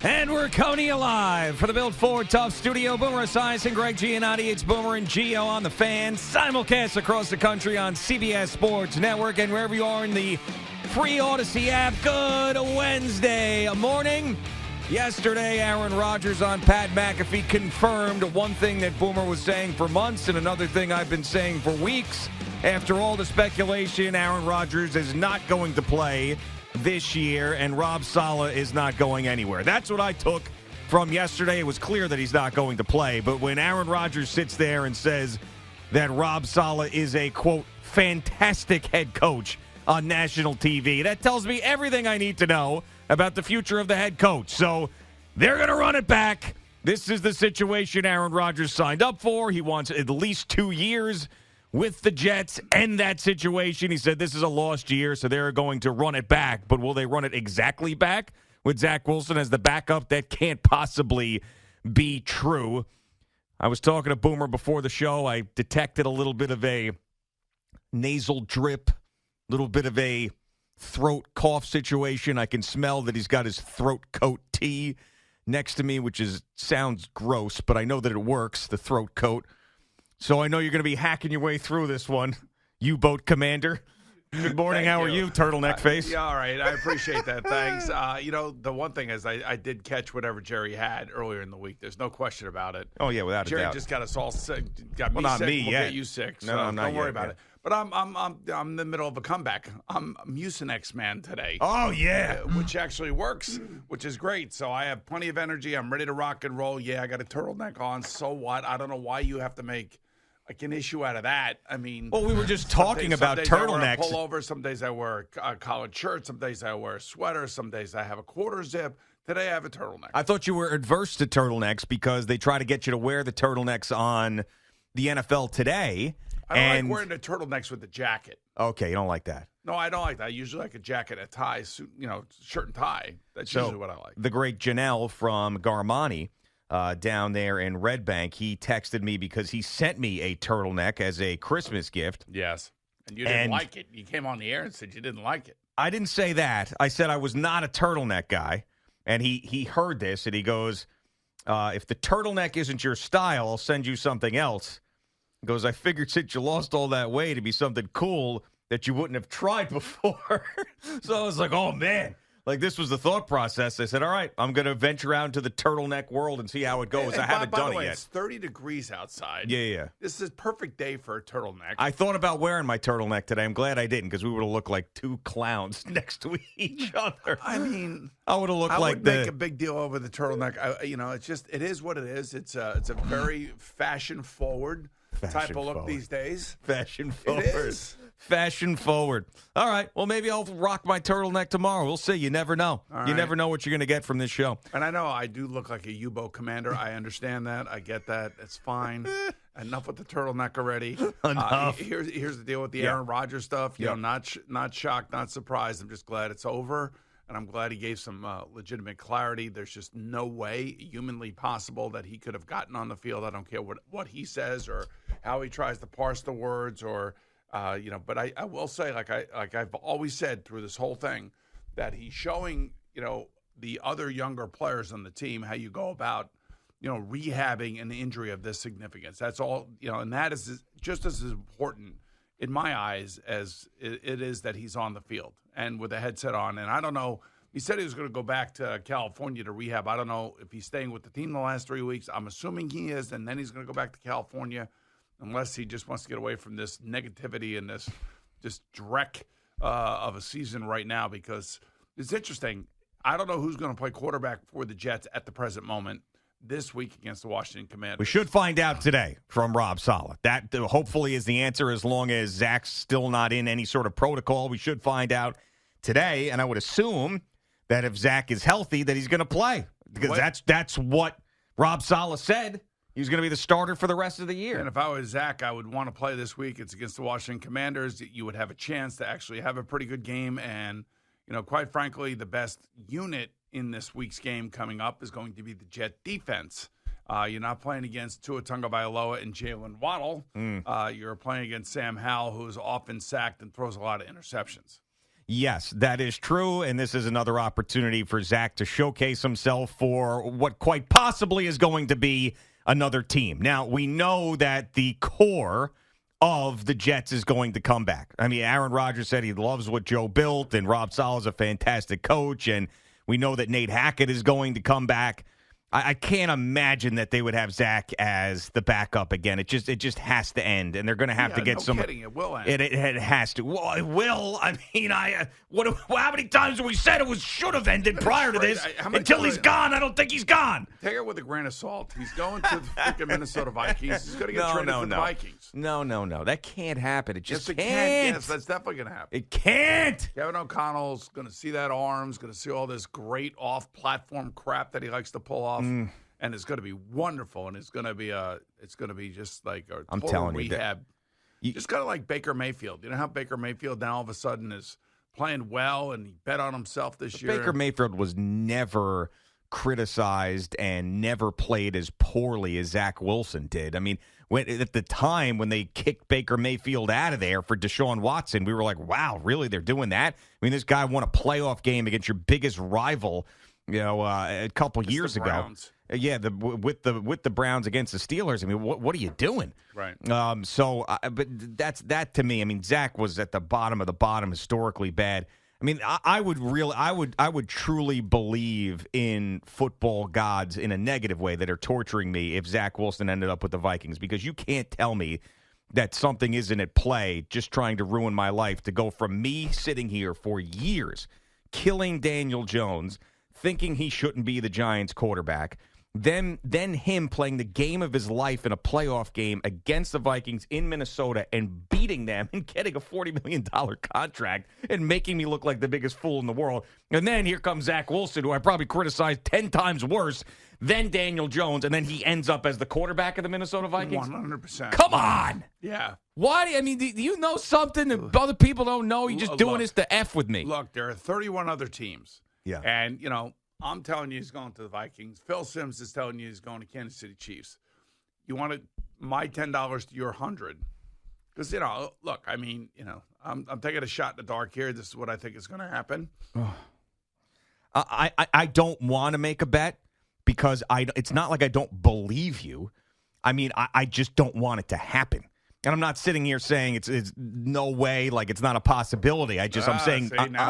And we're coming to you live for the Built Ford Tough Studio. Boomer Esiason, Greg Giannotti. It's Boomer and Gio on the Fan. Simulcast across the country on CBS Sports Network and wherever you are in the free Odyssey app. Good Wednesday morning. Yesterday, Aaron Rodgers on Pat McAfee confirmed one thing that Boomer was saying for months and another thing I've been saying for weeks. After all the speculation, Aaron Rodgers is not going to play this year, and Rob Saleh is not going anywhere. That's what I took from yesterday. It was clear that he's not going to play, but when Aaron Rodgers sits there and says that Rob Saleh is a, quote, fantastic head coach on national TV, that tells me everything I need to know about the future of the head coach. So they're going to run it back. This is the situation Aaron Rodgers signed up for. He wants at least 2 years with the Jets and that situation. He said this is a lost year, so they're going to run it back. But will they run it exactly back with Zach Wilson as the backup? That can't possibly be true. I was talking to Boomer before the show. I detected a little bit of a nasal drip, a little bit of a throat cough situation. I can smell that he's got his throat coat tea next to me, which sounds gross, but I know that it works, the throat coat. So I know you're going to be hacking your way through this one, U-boat commander. Good morning. How are you, turtleneck face? Yeah, all right. I appreciate that. Thanks. The one thing is I did catch whatever Jerry had earlier in the week. There's no question about it. Oh, yeah, without a doubt. Jerry just got us all sick. Got me not sick. me We'll yet. get you sick. So No, not don't worry yet, about yeah. it. But I'm in the middle of a comeback. I'm Mucinex man today. Oh, yeah. Which actually works, which is great. So I have plenty of energy. I'm ready to rock and roll. Yeah, I got a turtleneck on. So what? I don't know why you have to make an issue out of that. I mean, well, we were just talking about turtlenecks. I wear a pullover. Some days I wear a collared shirt. Some days I wear a sweater. Some days I have a quarter zip. Today I have a turtleneck. I thought you were adverse to turtlenecks because they try to get you to wear the turtlenecks on the NFL Today. I don't like wearing the turtlenecks with the jacket. Okay, you don't like that. No, I don't like that. I usually like a jacket, a tie, suit, shirt and tie. That's usually what I like. The great Janelle from Garmani, down there in Red Bank, he texted me because he sent me a turtleneck as a Christmas gift. Yes. And you didn't like it. You came on the air and said you didn't like it. I didn't say that. I said I was not a turtleneck guy. And he heard this and he goes, if the turtleneck isn't your style, I'll send you something else. He goes, I figured since you lost all that weight, it'd be something cool that you wouldn't have tried before. So I was like, oh, man. Like, this was the thought process. I said, all right, I'm going to venture out into the turtleneck world and see how it goes. I haven't done it yet. It's 30 degrees outside. Yeah. This is a perfect day for a turtleneck. I thought about wearing my turtleneck today. I'm glad I didn't because we would have looked like two clowns next to each other. I mean, I would have looked I like would make a big deal over the turtleneck. It is what it is. It's a very fashion forward type of look these days. Fashion forward. It is. Fashion forward. All right. Well, maybe I'll rock my turtleneck tomorrow. We'll see. You never know. You never know what you're going to get from this show. And I know I do look like a U-boat commander. I understand that. I get that. It's fine. Enough with the turtleneck already. Enough. Here's the deal with the Aaron Rodgers stuff. Not shocked, not surprised. I'm just glad it's over. And I'm glad he gave some legitimate clarity. There's just no way humanly possible that he could have gotten on the field. I don't care what he says or how he tries to parse the words or but I will say, like I've always said through this whole thing, that he's showing, the other younger players on the team how you go about, rehabbing an injury of this significance. That's all, and that is just as important in my eyes as it is that he's on the field and with a headset on. And I don't know, he said he was going to go back to California to rehab. I don't know if he's staying with the team the last 3 weeks. I'm assuming he is, and then he's going to go back to California. Unless he just wants to get away from this negativity and this just dreck of a season right now, because it's interesting. I don't know who's going to play quarterback for the Jets at the present moment this week against the Washington Commanders. We should find out today from Rob Saleh. That hopefully is the answer as long as Zach's still not in any sort of protocol. We should find out today, and I would assume that if Zach is healthy, that he's going to play. Because that's what Rob Saleh said. He's going to be the starter for the rest of the year. And if I was Zach, I would want to play this week. It's against the Washington Commanders. You would have a chance to actually have a pretty good game. And, quite frankly, the best unit in this week's game coming up is going to be the Jet defense. You're not playing against Tua Tagovailoa and Jalen Waddle. You're playing against Sam Howell, who is often sacked and throws a lot of interceptions. Yes, that is true, and this is another opportunity for Zach to showcase himself for what quite possibly is going to be another team. Now, we know that the core of the Jets is going to come back. I mean, Aaron Rodgers said he loves what Joe built, and Rob Saleh's a fantastic coach, and we know that Nate Hackett is going to come back. I can't imagine that they would have Zach as the backup again. It just has to end, and they're going to have to get some. Kidding, it will end. It has to. Well, it will. I mean, how many times have we said it should have ended prior to this? Until he's gone, I don't think he's gone. Take it with a grain of salt. He's going to the freaking Minnesota Vikings. He's going to get traded for the Vikings. No. That can't happen. It just can't. Yes, that's definitely going to happen. It can't. Kevin O'Connell's going to see that arm. He's going to see all this great off-platform crap that he likes to pull off. And it's going to be wonderful, and it's going to be just like a I'm total telling rehab. Just kind of like Baker Mayfield. You know how Baker Mayfield now all of a sudden is playing well, and he bet on himself this year. Baker Mayfield was never criticized and never played as poorly as Zach Wilson did. I mean, at the time when they kicked Baker Mayfield out of there for Deshaun Watson, we were like, wow, really? They're doing that? I mean, this guy won a playoff game against your biggest rival, a couple years ago. Yeah, with the Browns against the Steelers. I mean, what are you doing? Right. But that's that to me. I mean, Zach was at the bottom of the bottom, historically bad. I mean, I would truly believe in football gods in a negative way that are torturing me if Zach Wilson ended up with the Vikings, because you can't tell me that something isn't at play just trying to ruin my life, to go from me sitting here for years killing Daniel Jones, thinking he shouldn't be the Giants quarterback, then him playing the game of his life in a playoff game against the Vikings in Minnesota and beating them and getting a $40 million contract and making me look like the biggest fool in the world. And then here comes Zach Wilson, who I probably criticized 10 times worse than Daniel Jones, and then he ends up as the quarterback of the Minnesota Vikings? 100%. Come on! Yeah. Why? I mean, do you know something that other people don't know? You're just doing this to F with me. Look, there are 31 other teams. Yeah. And, I'm telling you he's going to the Vikings. Phil Simms is telling you he's going to Kansas City Chiefs. You want my $10 to your 100? Because, look, I mean, I'm taking a shot in the dark here. This is what I think is going to happen. I don't want to make a bet because it's not like I don't believe you. I mean, I just don't want it to happen. And I'm not sitting here saying it's no way, like it's not a possibility. I'm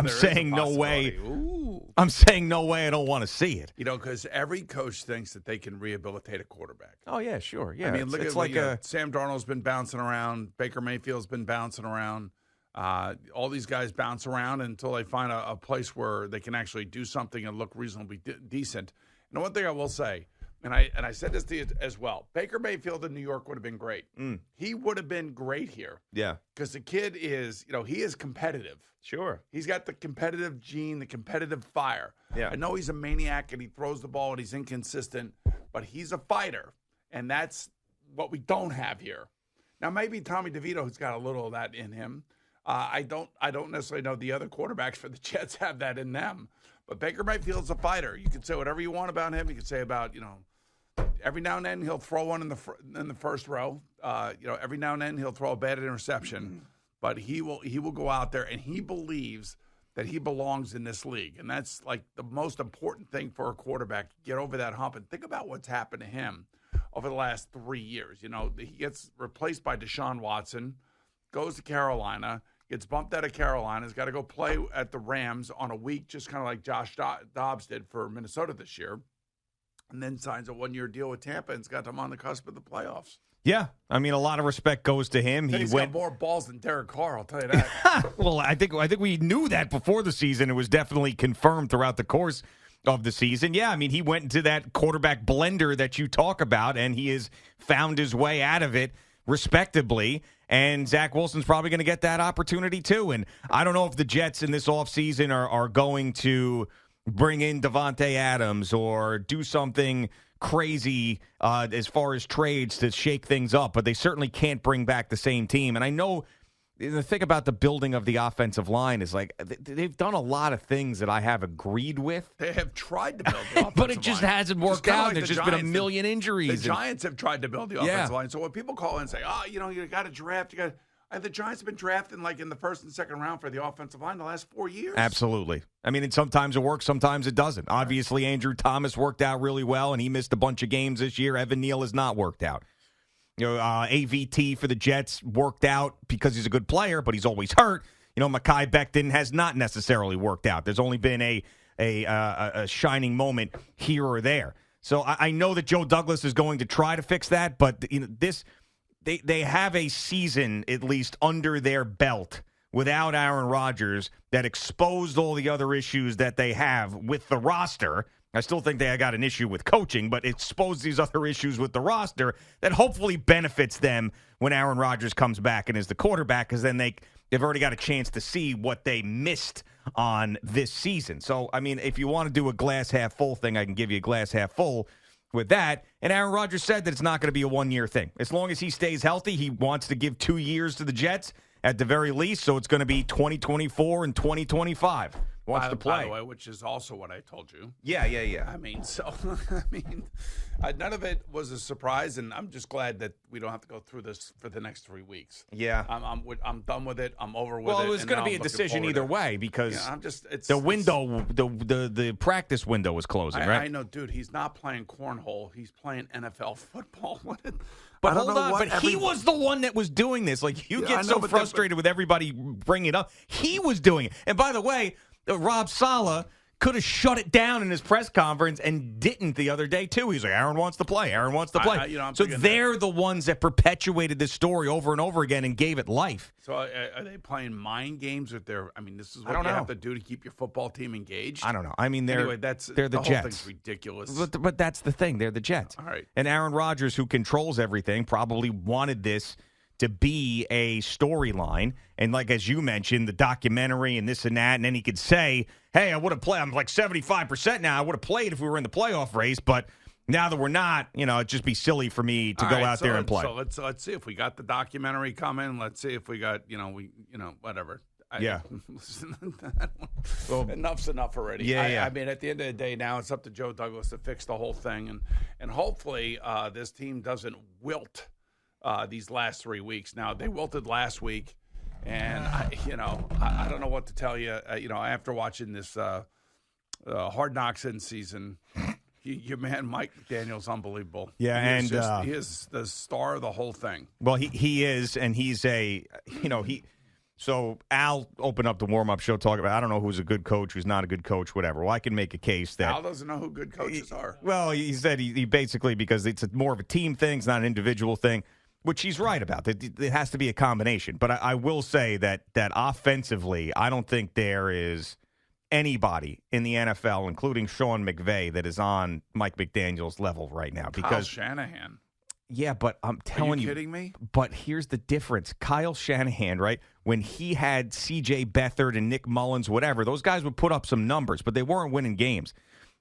saying no way. Ooh. I'm saying no way. I don't want to see it. Because every coach thinks that they can rehabilitate a quarterback. Oh yeah, sure. Yeah, I mean, look at Sam Darnold's been bouncing around. Baker Mayfield's been bouncing around. All these guys bounce around until they find a place where they can actually do something and look reasonably decent. And one thing I will say. And I said this to you as well. Baker Mayfield in New York would have been great. He would have been great here. Yeah. Because the kid is, he is competitive. Sure. He's got the competitive gene, the competitive fire. Yeah. I know he's a maniac and he throws the ball and he's inconsistent, but he's a fighter. And that's what we don't have here. Now, maybe Tommy DeVito has got a little of that in him. I don't necessarily know the other quarterbacks for the Jets have that in them. But Baker Mayfield's a fighter. You can say whatever you want about him. You can say about, every now and then he'll throw one in the first row. Every now and then he'll throw a bad interception. But he will go out there, and he believes that he belongs in this league. And that's like the most important thing for a quarterback, to get over that hump. And think about what's happened to him over the last 3 years. He gets replaced by Deshaun Watson, goes to Carolina, gets bumped out of Carolina, has got to go play at the Rams on a week, just kind of like Josh Dobbs did for Minnesota this year, and then signs a one-year deal with Tampa and's got them on the cusp of the playoffs. Yeah, I mean, a lot of respect goes to him. He's got more balls than Derek Carr, I'll tell you that. Well, I think we knew that before the season. It was definitely confirmed throughout the course of the season. Yeah, I mean, he went into that quarterback blender that you talk about, and he has found his way out of it respectably. And Zach Wilson's probably going to get that opportunity too. And I don't know if the Jets in this offseason are going to bring in Devontae Adams or do something crazy as far as trades to shake things up, but they certainly can't bring back the same team. And I know the thing about the building of the offensive line is like they've done a lot of things that I have agreed with. They have tried to build the offensive line. But it just hasn't worked out. Like there's just been a million injuries. The Giants have tried to build the offensive line. So when people call in and say, you got to draft, The Giants have been drafting like in the first and second round for the offensive line the last 4 years. Absolutely. I mean, and sometimes it works, sometimes it doesn't. Obviously, Andrew Thomas worked out really well, and he missed a bunch of games this year. Evan Neal has not worked out. AVT for the Jets worked out because he's a good player, but he's always hurt. Mekhi Becton has not necessarily worked out. There's only been a shining moment here or there. So I know that Joe Douglas is going to try to fix that, but they have a season at least under their belt without Aaron Rodgers that exposed all the other issues that they have with the roster. I still think they got an issue with coaching, but exposed these other issues with the roster that hopefully benefits them when Aaron Rodgers comes back and is the quarterback, because then they've already got a chance to see what they missed on this season. So, I mean, if you want to do a glass half full thing, I can give you a glass half full with that. And Aaron Rodgers said that it's not going to be a one-year thing. As long as he stays healthy, he wants to give 2 years to the Jets at the very least. So it's going to be 2024 and 2025. Wants to play. By the way, which is also what I told you. Yeah. I mean, none of it was a surprise, and I'm just glad that we don't have to go through this for the next 3 weeks. Yeah. I'm done with it. I'm over with it. Well, it was going to be a decision either way because it's the practice window was closing, right? I know, dude. He's not playing cornhole. He's playing NFL football. But hold on, he was the one that was doing this. Like, you get so frustrated with everybody bringing it up. He was doing it. And by the way, Rob Saleh could have shut it down in his press conference and didn't the other day, too. He's like, Aaron wants to play. Aaron wants to play. So they're the ones that perpetuated this story over and over again and gave it life. So are they playing mind games with their – I mean, this is what you have to do to keep your football team engaged? I don't know. I mean, they're the Jets. The whole thing's ridiculous. But that's the thing. They're the Jets. All right. And Aaron Rodgers, who controls everything, probably wanted this to be a storyline. And like, as you mentioned, the documentary and this and that, and then he could say, hey, I would have played. I'm like 75% now. I would have played if we were in the playoff race, but now that we're not, it'd just be silly for me to go out there and play. So let's see if we got the documentary coming. Let's see if we got, whatever. Well, enough's enough already. Yeah. I mean, at the end of the day, now it's up to Joe Douglas to fix the whole thing, and hopefully this team doesn't wilt these last 3 weeks. Now, they wilted last week, and I don't know what to tell you. After watching this Hard Knocks in season, your man Mike McDaniel's unbelievable. Yeah, he is the star of the whole thing. Well, he is, and he's So Al opened up the warm-up show talking about, I don't know who's a good coach, who's not a good coach, whatever. Well, I can make a case that Al doesn't know who good coaches are. Well, he said he basically, because it's more of a team thing, it's not an individual thing, which he's right about. It has to be a combination. But I will say that offensively, I don't think there is anybody in the NFL, including Sean McVay, that is on Mike McDaniel's level right now. Kyle Because Shanahan. Yeah, but I'm telling you. Are you kidding me? But here's the difference. Kyle Shanahan, right, when he had C.J. Beathard and Nick Mullins, whatever, those guys would put up some numbers, but they weren't winning games.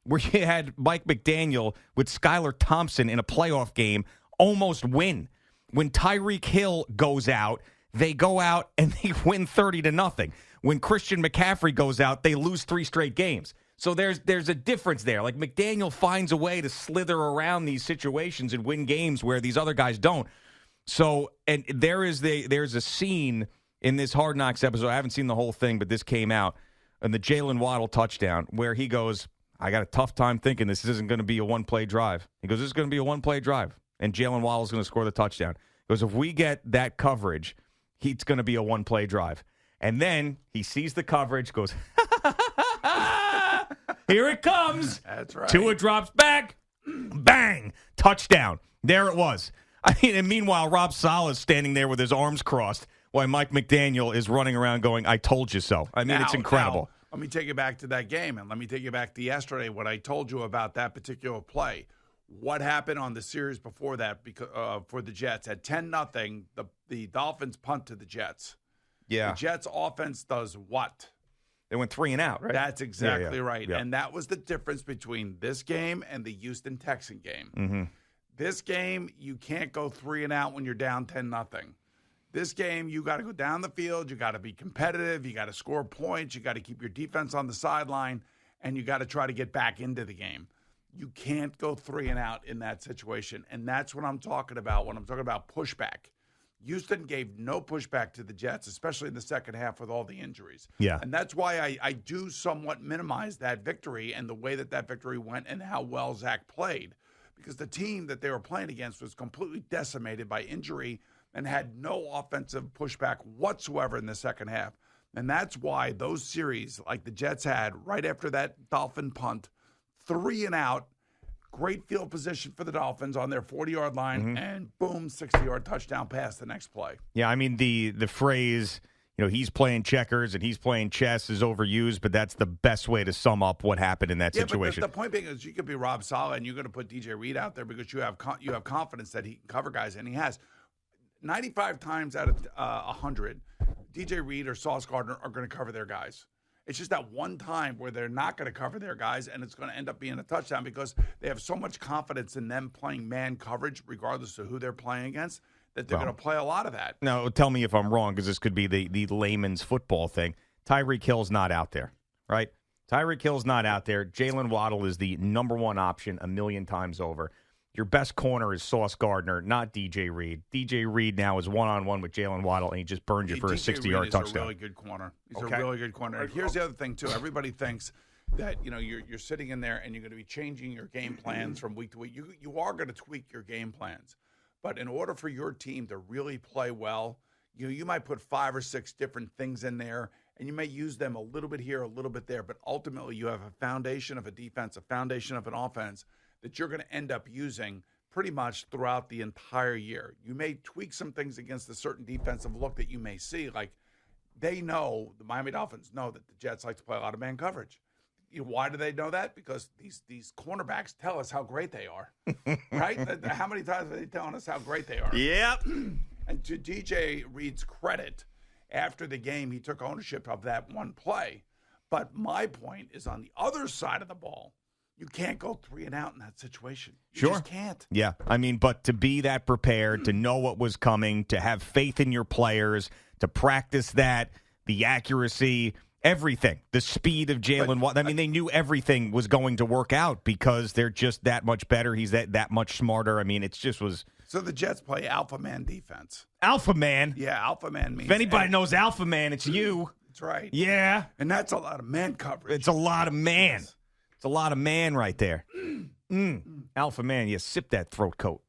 Where you had Mike McDaniel with Skylar Thompson in a playoff game almost win. When Tyreek Hill goes out, they go out and they win 30-0. When Christian McCaffrey goes out, they lose 3 straight games. So there's a difference there. Like, McDaniel finds a way to slither around these situations and win games where these other guys don't. So, and there's a scene in this Hard Knocks episode. I haven't seen the whole thing, but this came out, and the Jalen Waddle touchdown, where he goes, I got a tough time thinking this isn't going to be a one-play drive. He goes, this is going to be a one-play drive, and Jalen Waddle's going to score the touchdown. He goes, if we get that coverage, it's going to be a one-play drive. And then he sees the coverage, goes, here it comes. That's right. Tua drops back. Bang. Touchdown. There it was. I mean, and meanwhile, Rob Saleh is standing there with his arms crossed while Mike McDaniel is running around going, I told you so. I mean, it's incredible. Now, let me take you back to that game, and let me take you back to yesterday, what I told you about that particular play. What happened on the series before that for the Jets? At 10-0, the Dolphins punt to the Jets. Yeah. The Jets offense does what? They went 3 and out, right? That's exactly right. Yeah. And that was the difference between this game and the Houston Texan game. Mm-hmm. This game, you can't go 3 and out when you're down 10-0. This game, you got to go down the field. You got to be competitive. You got to score points. You got to keep your defense on the sideline, and you got to try to get back into the game. You can't go 3 and out in that situation, and that's what I'm talking about when I'm talking about pushback. Houston gave no pushback to the Jets, especially in the second half with all the injuries. Yeah. And that's why I do somewhat minimize that victory and the way that victory went and how well Zach played. Because the team that they were playing against was completely decimated by injury and had no offensive pushback whatsoever in the second half. And that's why those series, like the Jets had right after that Dolphin punt, 3 and out, great field position for the Dolphins on their 40-yard line, and boom, 60-yard touchdown pass the next play. Yeah, I mean, the phrase, he's playing checkers and he's playing chess is overused, but that's the best way to sum up what happened in that situation. But the point being is you could be Rob Saleh and you're going to put DJ Reed out there because you have confidence that he can cover guys, and he has. 95 times out of 100, DJ Reed or Sauce Gardner are going to cover their guys. It's just that one time where they're not going to cover their guys, and it's going to end up being a touchdown because they have so much confidence in them playing man coverage, regardless of who they're playing against, that they're going to play a lot of that. Now, tell me if I'm wrong, because this could be the layman's football thing. Tyreek Hill's not out there, right? Tyreek Hill's not out there. Jalen Waddle is the number one option a million times over. Your best corner is Sauce Gardner, not DJ Reed. DJ Reed now is one-on-one with Jalen Waddle, and he just burned you for a 60-yard touchdown. He's a really good corner. He's a really good corner. And here's the other thing, too. Everybody thinks that, you're sitting in there and you're going to be changing your game plans from week to week. You are going to tweak your game plans. But in order for your team to really play well, you might put 5 or 6 different things in there, and you may use them a little bit here, a little bit there. But ultimately, you have a foundation of a defense, a foundation of an offense that you're going to end up using pretty much throughout the entire year. You may tweak some things against a certain defensive look that you may see. Like the Miami Dolphins know that the Jets like to play a lot of man coverage. Why do they know that? Because these cornerbacks tell us how great they are, right? How many times are they telling us how great they are? Yep. And to DJ Reed's credit, after the game, he took ownership of that one play. But my point is on the other side of the ball, you can't go 3 and out in that situation. You just can't. Yeah. I mean, but to be that prepared, to know what was coming, to have faith in your players, to practice that, the accuracy, everything, the speed of Jalen Waddle. I mean, they knew everything was going to work out because they're just that much better. He's that much smarter. I mean, it just was. So the Jets play alpha man defense. Alpha man? Yeah, alpha man means. If anybody knows alpha man, it's you. That's right. Yeah. And that's a lot of man coverage. It's a lot of man. It's a lot of man right there. Alpha man, you sip that throat coat.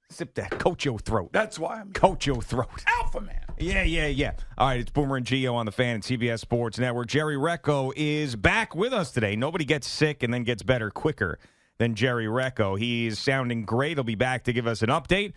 Sip that. Coat your throat. That's why I'm coat your throat. Alpha man. Yeah. All right, it's Boomer and Gio on the Fan and CBS Sports Network. Jerry Recco is back with us today. Nobody gets sick and then gets better quicker than Jerry Recco. He's sounding great. He'll be back to give us an update.